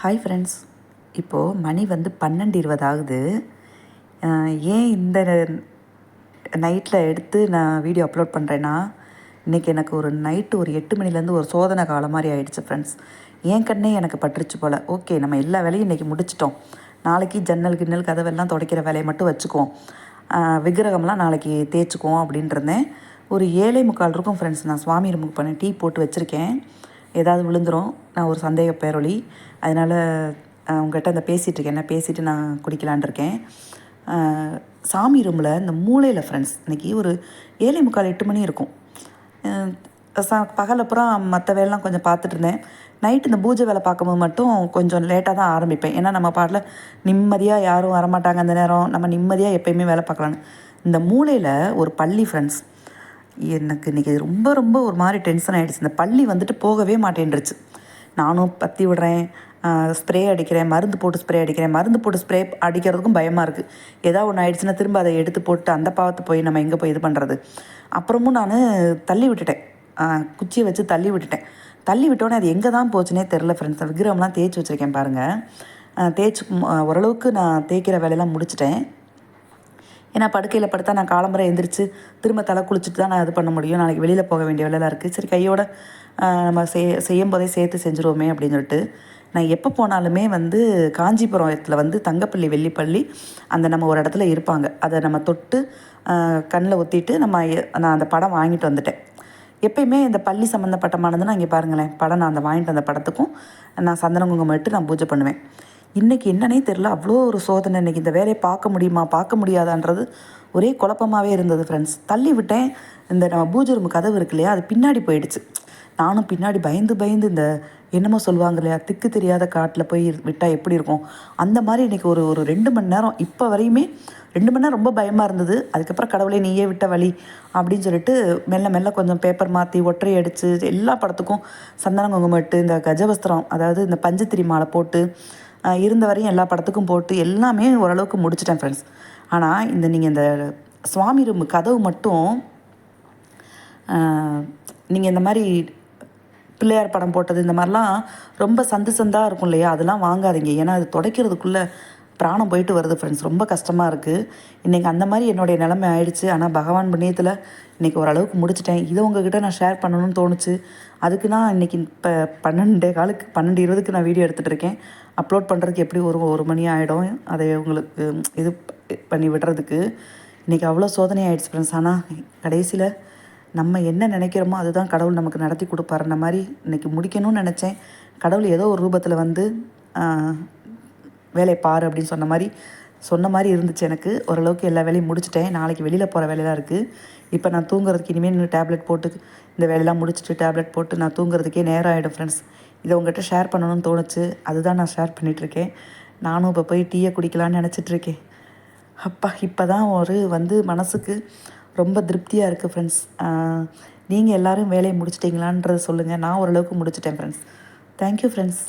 Hi friends. இப்போது மணி வந்து 12:20 ஆகுது. ஏன் இந்த நைட்டில் எடுத்து நான் வீடியோ அப்லோட் பண்ணுறேன்னா, இன்றைக்கி எனக்கு ஒரு நைட்டு ஒரு 8 மணிலேருந்து ஒரு சோதனை காலம் மாதிரி ஆகிடுச்சு ஃப்ரெண்ட்ஸ். என் கண்ணே எனக்கு பட்டுருச்சு போல். ஓகே, நம்ம எல்லா வேலையும் இன்றைக்கி முடிச்சிட்டோம். நாளைக்கு ஜன்னல் கிண்ணல் கதவெல்லாம் துடைக்கிற வேலையை மட்டும் வச்சுக்குவோம். விக்கிரகம்லாம் நாளைக்கு தேய்ச்சிக்குவோம் அப்படின்ட்டு ஒரு 7:45 இருக்கும் ஃப்ரெண்ட்ஸ். நான் சுவாமி ரூமுக்கு பண்ண டீ போட்டு வச்சுருக்கேன். ஏதாவது விழுந்துடும், நான் ஒரு சந்தேக பேரொழி. அதனால் உங்கள்கிட்ட அந்த பேசிகிட்ருக்கேன், என்ன பேசிவிட்டு நான் குடிக்கலான் இருக்கேன். சாமி ரூமில் இந்த மூலையில் ஃப்ரெண்ட்ஸ் இன்றைக்கி ஒரு 7:45 8 மணி இருக்கும். பகலப்புறம் மற்ற வேலைலாம் கொஞ்சம் பார்த்துட்டு இருந்தேன். நைட்டு இந்த பூஜை வேலை பார்க்கும்போது மட்டும் கொஞ்சம் லேட்டாக தான் ஆரம்பிப்பேன். ஏன்னா நம்ம பாட்டில் நிம்மதியாக யாரும் வரமாட்டாங்க அந்த நேரம், நம்ம நிம்மதியாக எப்போயுமே வேலை பார்க்கலான்னு. இந்த மூலையில் ஒரு பள்ளி ஃப்ரெண்ட்ஸ், எனக்கு இன்றைக்கி ரொம்ப ரொம்ப ஒரு மாதிரி டென்ஷன் ஆகிடுச்சு. இந்த பள்ளி வந்துட்டு போகவே மாட்டேன்ருச்சு. நானும் பற்றி விடுறேன், ஸ்ப்ரே அடிக்கிறேன், மருந்து போட்டு ஸ்ப்ரே அடிக்கிறதுக்கும் பயமாக இருக்குது. ஏதாவது ஒன்று ஆகிடுச்சுன்னா திரும்ப அதை எடுத்து போட்டு அந்த பாவத்தை போய் நம்ம எங்கே போய் இது பண்ணுறது. அப்புறமும் நான் தள்ளி விட்டுட்டேன், குச்சியை வச்சு தள்ளி விட்டோன்னே அது எங்கே தான் போச்சுனே தெரில ஃப்ரெண்ட்ஸ். விக்கிரகம்லாம் தேய்ச்சி வச்சுருக்கேன் பாருங்கள். தேய்ச்சி ஓரளவுக்கு நான் தேய்க்கிற வேலையெல்லாம் முடிச்சிட்டேன். ஏன்னா படுக்கையில் படுத்தா நான் காலம்பரை எழுந்திரிச்சு திரும்ப தலை குளிச்சுட்டு தான் நான் இது பண்ண முடியும். நாளைக்கு வெளியில் போக வேண்டிய வேலையெல்லாம் இருக்குது. சரி, கையோட நம்ம செய்யும் போதே சேர்த்து செஞ்சுருவோமே அப்படின்னு சொல்லிட்டு நான் எப்போ போனாலுமே வந்து காஞ்சிபுரத்தில் வந்து தங்கப்பள்ளி வெள்ளிப்பள்ளி அந்த நம்ம ஒரு இடத்துல இருப்பாங்க. அதை நம்ம தொட்டு கண்ணில் ஒத்திட்டு நான் அந்த படம் வாங்கிட்டு வந்துட்டேன். எப்பயுமே இந்த பள்ளி சம்மந்தப்பட்டமானதுன்னா இங்கே பாருங்களேன், படம் நான் அந்த வாங்கிட்டு வந்த படத்துக்கும் நான் சந்தன குங்குமம் இட்டு நான் பூஜை பண்ணுவேன். இன்றைக்கி என்னன்னே தெரில, அவ்வளோ ஒரு சோதனை. இன்றைக்கி இந்த வேலையை பார்க்க முடியாதான்றது ஒரே குழப்பமாகவே இருந்தது ஃப்ரெண்ட்ஸ். தள்ளி விட்டேன். இந்த நம்ம பூஜை ரூம் கதவு இருக்கு இல்லையா, அது பின்னாடி போயிடுச்சு. நானும் பின்னாடி பயந்து இந்த என்னமோ சொல்லுவாங்க இல்லையா, திக்கு தெரியாத காட்டில் போய் விட்டால் எப்படி இருக்கும், அந்த மாதிரி இன்றைக்கி ஒரு 2 மணி நேரம், இப்போ வரையுமே 2 மணி நேரம் ரொம்ப பயமாக இருந்தது. அதுக்கப்புறம் கடவுளே நீயே விட்ட வழி அப்படின்னு சொல்லிட்டு மெல்ல கொஞ்சம் பேப்பர் மாற்றி ஒற்றை அடித்து எல்லா படத்துக்கும் சந்தன குங்குமம் இட்டு இந்த கஜவஸ்திரம், அதாவது இந்த பஞ்சத்திரி மாலை போட்டு இருந்த வரையும் எல்லா படத்துக்கும் போட்டு எல்லாமே ஓரளவுக்கு முடிச்சிட்டேன் ஃப்ரெண்ட்ஸ். ஆனால் நீங்கள் இந்த சுவாமி ரூம் கதவு மட்டும் நீங்கள் இந்த மாதிரி பிள்ளையார் படம் போட்டது இந்த மாதிரிலாம் ரொம்ப சந்தாக இருக்கும் இல்லையா, அதெல்லாம் வாங்காதீங்க. ஏன்னா அது துடைக்கிறதுக்குள்ளே பிராணம் போயிட்டு வருது ஃப்ரெண்ட்ஸ். ரொம்ப கஷ்டமாக இருக்குது. இன்றைக்கி அந்த மாதிரி என்னுடைய நிலைமை ஆயிடுச்சு. ஆனால் பகவான் புண்ணியத்தில் இன்றைக்கி ஓரளவுக்கு முடிச்சிட்டேன். இதை உங்ககிட்ட நான் ஷேர் பண்ணணும்னு தோணுச்சு. அதுக்கு நான் இன்றைக்கி இப்போ 12:20 நான் வீடியோ எடுத்துகிட்டு இருக்கேன். அப்லோட் பண்ணுறதுக்கு எப்படி ஒரு மணி ஆகிடும் அதை உங்களுக்கு இது பண்ணி விடுறதுக்கு. இன்றைக்கி அவ்வளோ சோதனை ஆகிடுச்சு ஃப்ரெண்ட்ஸ். ஆனால் கடைசியில் நம்ம என்ன நினைக்கிறோமோ அதுதான் கடவுள் நமக்கு நடத்தி கொடுப்பாருன்ற மாதிரி இன்றைக்கி முடிக்கணும்னு நினச்சேன். கடவுள் ஏதோ ஒரு ரூபத்தில் வந்து வேலையை பாரு அப்படின்னு சொன்ன மாதிரி இருந்துச்சு. எனக்கு ஓரளவுக்கு எல்லா வேலையும் முடிச்சிட்டேன். நாளைக்கு வெளியில் போகிற வேலையெல்லாம் இருக்குது. இப்போ நான் தூங்குறதுக்கு இனிமேல் டேப்லெட் போட்டு இந்த வேலையெல்லாம் முடிச்சுட்டு டேப்லெட் போட்டு நான் தூங்குறதுக்கே நேரம் ஆகிடும் ஃப்ரெண்ட்ஸ். இதை உங்கள்கிட்ட ஷேர் பண்ணணும்னு தோணுச்சு, அதுதான் நான் ஷேர் பண்ணிகிட்ருக்கேன். நானும் இப்போ போய் டீயை குடிக்கலான்னு நினச்சிட்ருக்கேன். அப்பா, இப்போ தான் வந்து மனசுக்கு ரொம்ப திருப்தியாக இருக்குது ஃப்ரெண்ட்ஸ். நீங்கள் எல்லோரும் வேலையை முடிச்சிட்டிங்களான்றதை சொல்லுங்கள். நான் ஓரளவுக்கு முடிச்சிட்டேன் ஃப்ரெண்ட்ஸ். Thank you friends.